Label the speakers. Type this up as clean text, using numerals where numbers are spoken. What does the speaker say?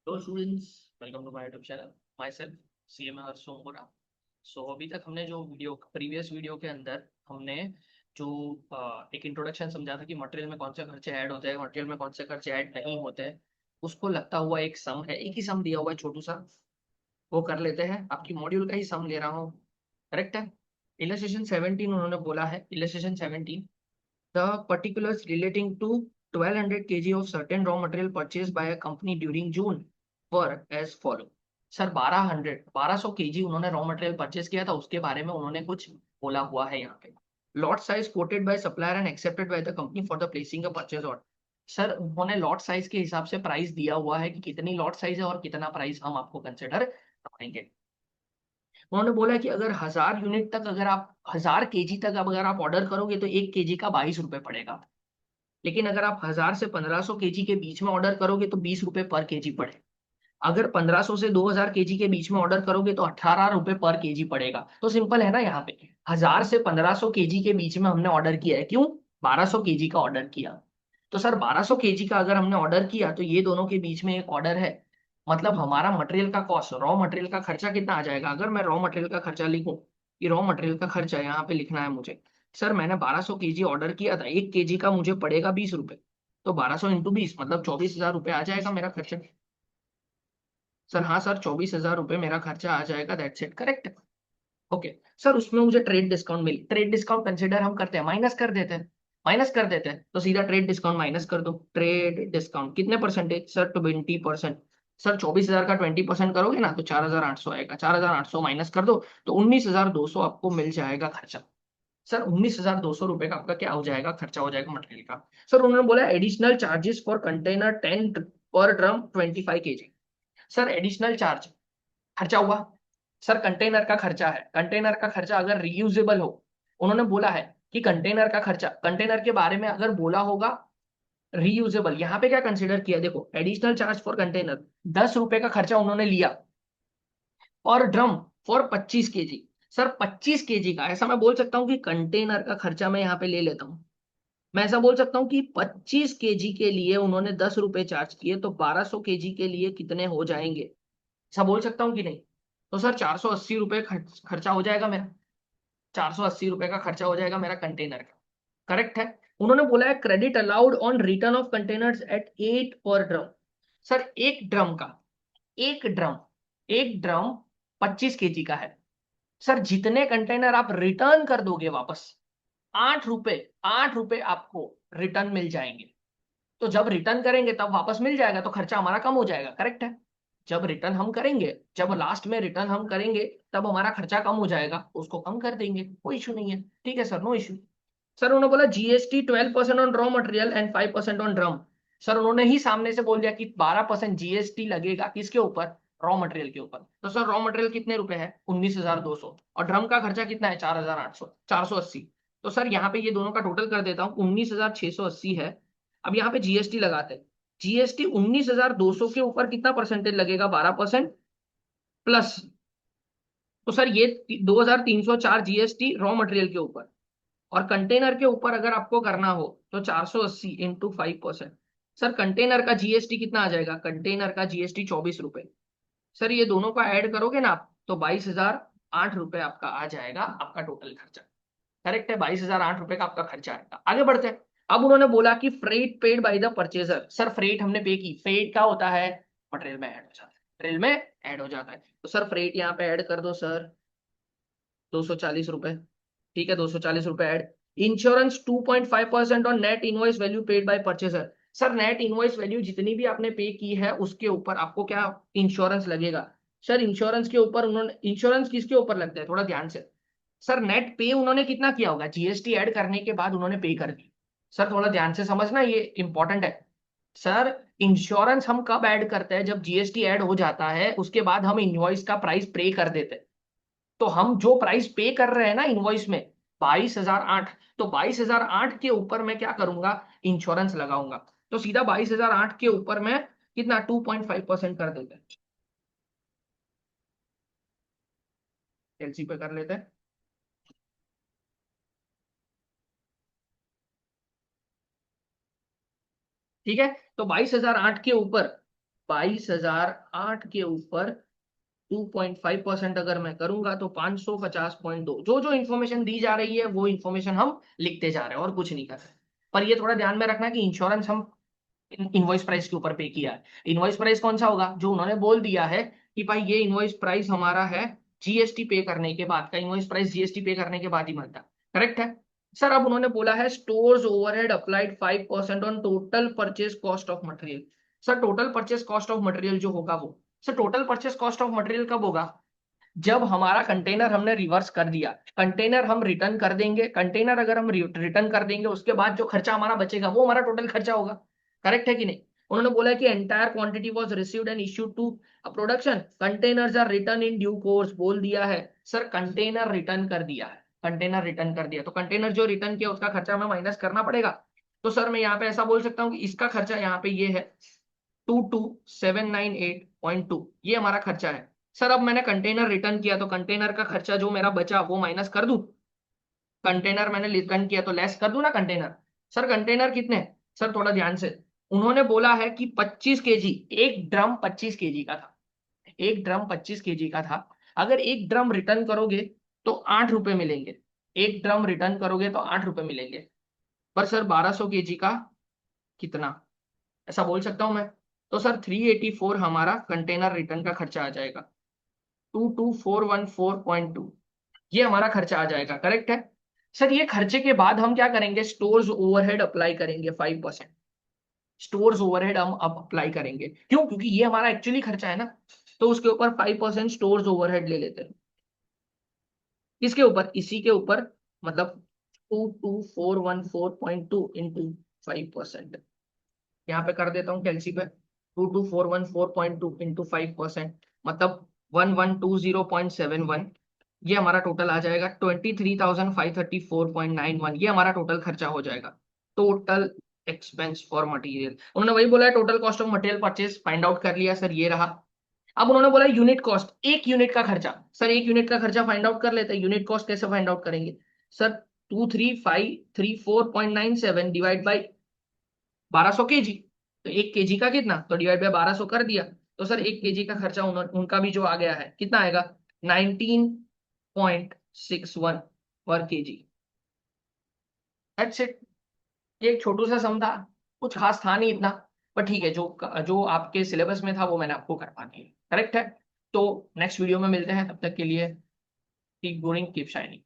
Speaker 1: Hello students, welcome to my YouTube channel. My self CMA Harsh Sompura. So अभी तक हमने जो प्रीवियस वीडियो के अंदर हमने जो एक इंट्रोडक्शन समझा था कि मटेरियल में कौन से खर्चे ऐड होते हैं, मटेरियल में कौन से खर्चे ऐड नहीं होते हैं, उसको लगता हुआ एक सम है, एक ही सम दिया हुआ है छोटू सा, वो कर लेते हैं। आपकी मॉड्यूल का ही सम ले रहा हूँ, करेक्ट है। इलस्ट्रेशन 17 उन्होंने बोला है, illustration 17, the particulars relating to 1200 kg of certain raw material purchased by a company during June were as follow। Sir 1200 kg उन्होंने रॉ मटेरियल परचेज किया था, उसके बारे में उन्होंने कुछ बोला हुआ है यहाँ पे। Lot size coated by supplier and accepted by the company for the placing a purchase order. Sir उन्होंने लॉट साइज के हिसाब से प्राइस दिया हुआ है कि कितनी लॉट साइज है और कितना प्राइस हम आपको कंसिडर करेंगे। उन्होंने बोला कि अगर 1000 यूनिट तक, अगर आप 1000 kg तक अगर आप ऑर्डर करोगे तो 1 kg का 22 रुपए पड़ेगा। लेकिन अगर आप 1000 से 1500 kg के बीच में ऑर्डर करोगे तो 20 रुपए पर केजी पड़े। अगर 1500 से 2000 kg के बीच में ऑर्डर करोगे तो 18 रुपए पर केजी पड़ेगा। तो सिंपल है ना, यहाँ पे 1000 से 1500 kg के बीच में हमने ऑर्डर किया है, क्यों? 1200 kg का ऑर्डर किया। तो सर 1200 kg का अगर हमने ऑर्डर किया तो ये दोनों के बीच में एक ऑर्डर है, मतलब हमारा मटेरियल का कॉस्ट, रॉ मटेरियल का खर्चा कितना आ जाएगा। अगर मैं रॉ मटेरियल का खर्चा लिखूं, कि रॉ मटेरियल का खर्चा यहाँ पे लिखना है मुझे। सर मैंने 1200 kg ऑर्डर किया था, 1 kg का मुझे पड़ेगा 20 रुपए। तो 1200 × 20 मतलब 24,000 रुपये आ जाएगा मेरा खर्चा। सर हाँ सर, 24,000 रुपये मेरा खर्चा आ जाएगा, that's it, correct. Okay sir, उसमें मुझे ट्रेड डिस्काउंट मिली, ट्रेड डिस्काउंट कंसिडर हम करते हैं, माइनस कर देते हैं, माइनस कर देते हैं। तो सीधा ट्रेड डिस्काउंट माइनस कर दो। ट्रेड डिस्काउंट कितने परसेंटेज? सर 20%। सर 24,000 का 20% करोगे ना तो 4,800 आएगा, 4,800 माइनस कर दो तो 19,200 आपको मिल जाएगा खर्चा। सर 19,200 रुपए का आपका क्या हो जाएगा? खर्चा हो जाएगा मटेरियल का। सर उन्होंने बोला एडिशनल चार्जेस फॉर कंटेनर 10 पर drum 25 kg। Sir additional charge खर्चा हुआ। सर कंटेनर का खर्चा है, कंटेनर का खर्चा अगर रीयूजेबल हो, उन्होंने बोला है कि कंटेनर का खर्चा, कंटेनर के बारे में अगर बोला होगा रीयूजेबल, यहाँ पे क्या कंसिडर किया, देखो एडिशनल चार्ज फॉर कंटेनर 10 रुपए का खर्चा उन्होंने लिया, और drum for 25 kg। Sir 25 kg का, ऐसा मैं बोल सकता हूँ कि कंटेनर का खर्चा मैं यहाँ पे ले लेता हूँ। मैं ऐसा बोल सकता हूँ कि 25 kg के लिए उन्होंने 10 रुपए चार्ज किए, तो 1200 kg के लिए कितने हो जाएंगे, ऐसा बोल सकता हूँ कि नहीं? तो सर 480 रुपये खर्चा हो जाएगा मेरा, 480 रुपये का खर्चा हो जाएगा मेरा कंटेनर का, करेक्ट है। उन्होंने बोला है credit allowed on return of containers at 8 per drum. Sir एक ड्रम 25 kg का है। सर जितने कंटेनर आप रिटर्न कर दोगे वापस, 8 रुपए, 8 रुपए आपको रिटर्न मिल जाएंगे। तो जब रिटर्न करेंगे तब वापस मिल जाएगा, तो खर्चा हमारा कम हो जाएगा, करेक्ट है। जब रिटर्न हम करेंगे, जब लास्ट में रिटर्न हम करेंगे, तब हमारा खर्चा कम हो जाएगा, उसको कम कर देंगे, कोई इशू नहीं है, ठीक है सर, नो इशू। सर उन्होंने बोला GST 12% on raw material and 5% on drum. Sir उन्होंने ही सामने से बोल दिया कि 12% जीएसटी लगेगा, किसके ऊपर? रॉ मटेरियल के ऊपर। तो सर रॉ मटेरियल कितने रुपए है? 19,200। और ड्रम का खर्चा कितना है? 4,800, 480। तो सर यहाँ पे ये दोनों का टोटल कर देता हूँ, 19,680 है। अब यहाँ पे जीएसटी लगाते हैं। जीएसटी 19,200 के ऊपर कितना परसेंटेज लगेगा? 12% प्लस। तो सर ये 2,304 जीएसटी रॉ मटेरियल के ऊपर, और कंटेनर के ऊपर अगर आपको करना हो तो 480 इंटू 5%। सर कंटेनर का जीएसटी कितना आ जाएगा? कंटेनर का जीएसटी 24 रुपए। सर ये दोनों का ऐड करोगे ना आप तो 22,008 रुपए आपका आ जाएगा, आपका टोटल खर्चा, करेक्ट है। 22,008 रुपए का आपका खर्चा आएगा। आगे बढ़ते हैं। अब उन्होंने बोला कि freight paid by the purchaser. Sir freight हमने पे की, फ्रेट क्या होता है? मटेरियल में ऐड हो जाता है, मटेरियल में ऐड हो जाता है। तो सर फ्रेट यहाँ पे ऐड कर दो सर, 240 रुपए, ठीक है, 240 रुपए add. Insurance 2.5% on net invoice value paid by purchaser. Sir net invoice value जितनी भी आपने पे की है उसके ऊपर आपको क्या इंश्योरेंस लगेगा? सर इंश्योरेंस के ऊपर उन्होंने, इंश्योरेंस किसके ऊपर लगता है, थोड़ा ध्यान से। सर नेट पे उन्होंने कितना किया होगा? जीएसटी ऐड करने के बाद उन्होंने पे कर दी। सर थोड़ा ध्यान से समझना, ये इंपॉर्टेंट है। सर इंश्योरेंस हम कब ऐड करते हैं? जब जीएसटी ऐड हो जाता है उसके बाद हम इनवॉइस का प्राइस पे कर देते हैं। तो हम जो प्राइस पे कर रहे हैं ना इनवॉइस में, 22,008, तो 22,008 के ऊपर मैं क्या करूंगा? इंश्योरेंस लगाऊंगा। तो सीधा 22,008 के ऊपर मैं कितना 2.5% कर देते हैं, एलसी पे कर लेते हैं, ठीक है। तो 22,008 के ऊपर 22,008 के ऊपर 2.5% अगर मैं करूंगा तो 550.2। जो जो इन्फॉर्मेशन दी जा रही है वो इन्फॉर्मेशन हम लिखते जा रहे हैं और कुछ नहीं कर रहे। पर ये थोड़ा ध्यान में रखना कि इंश्योरेंस हम इनवॉइस प्राइस के ऊपर पे किया है। इनवॉइस प्राइस कौन सा होगा? जो उन्होंने बोल दिया है कि भाई ये इनवॉइस प्राइस हमारा है जीएसटी पे करने के बाद का। इनवॉइस प्राइस जीएसटी पे करने के बाद ही बनता। करेक्ट है सर। अब उन्होंने बोला है stores overhead applied 5% on total purchase cost of material. Sir total purchase cost of material जो होगा वो, sir total purchase cost of material कब होगा? जब हमारा कंटेनर हमने रिवर्स कर दिया, कंटेनर हम रिटर्न कर देंगे, कंटेनर अगर हम रिटर्न कर देंगे उसके बाद जो खर्चा हमारा बचेगा वो हमारा टोटल खर्चा होगा। करेक्ट है कि नहीं? उन्होंने बोला कि entire quantity was received and issued to production, containers are return in due course. बोल दिया है सर, कंटेनर रिटर्न कर दिया है, कंटेनर रिटर्न कर दिया तो कंटेनर जो रिटर्न किया उसका खर्चा हमें माइनस करना पड़ेगा। तो सर मैं यहाँ पे ऐसा बोल सकता हूँ कि इसका खर्चा यहाँ पे ये है 22798.2, ये हमारा खर्चा है। सर अब मैंने कंटेनर रिटर्न किया तो कंटेनर का खर्चा जो मेरा बचा वो माइनस कर दूं। कंटेनर मैंने रिटर्न किया तो लेस कर दूं ना कंटेनर। सर कंटेनर कितने? सर थोड़ा ध्यान से, उन्होंने बोला है कि 25 kg, एक ड्रम 25 kg का था, एक ड्रम 25 kg का था। अगर एक ड्रम रिटर्न करोगे तो 8 रुपए मिलेंगे, एक ड्रम रिटर्न करोगे तो 8 रुपए मिलेंगे। पर सर 1200 kg का कितना, ऐसा बोल सकता हूं मैं? तो सर 384 हमारा कंटेनर रिटर्न का खर्चा आ जाएगा, 22414.2, ये हमारा खर्चा आ जाएगा। करेक्ट है सर। ये खर्चे के बाद हम क्या करेंगे? स्टोर्स ओवरहेड अप्लाई करेंगे 5%। स्टोर्स ओवरहेड हम अब अप्लाई करेंगे, क्यों? क्योंकि ये हमारा एक्चुअली खर्चा है ना, तो उसके ऊपर 5% स्टोर्स ओवरहेड ले लेते हैं। इसके ऊपर, इसी के ऊपर, मतलब 22414.2 इंटू 5%। यहाँ पे कर देता हूँ कैलसी पे, 22414.2 इंटू 5%, मतलब 1120.71। ये हमारा टोटल आ जाएगा 23,534.91। ये हमारा टोटल खर्चा हो जाएगा, टोटल एक्सपेंस फॉर मटेरियल। उन्होंने वही बोला है total cost of material purchase find out कर लिया सर, ये रहा। अब उन्होंने बोला यूनिट कॉस्ट, एक यूनिट का खर्चा। सर एक यूनिट का खर्चा फाइंड आउट कर लेते हैं, यूनिट कॉस्ट कैसे फाइंड आउट करेंगे? सर 23534.97 डिवाइड बाई 1200 kg, तो 1 kg का कितना, तो डिवाइड बाय 1200 कर दिया। तो सर 1 kg का खर्चा उनका भी जो आ गया है कितना आएगा? 19.61 पर kg। That's it. ये एक छोटू सा सम था, कुछ खास था नहीं इतना, पर ठीक है, जो जो आपके सिलेबस में था वो मैंने आपको करवा दिया। करेक्ट है। तो नेक्स्ट वीडियो में मिलते हैं, तब तक के लिए कीप गोइंग कीप शाइनिंग।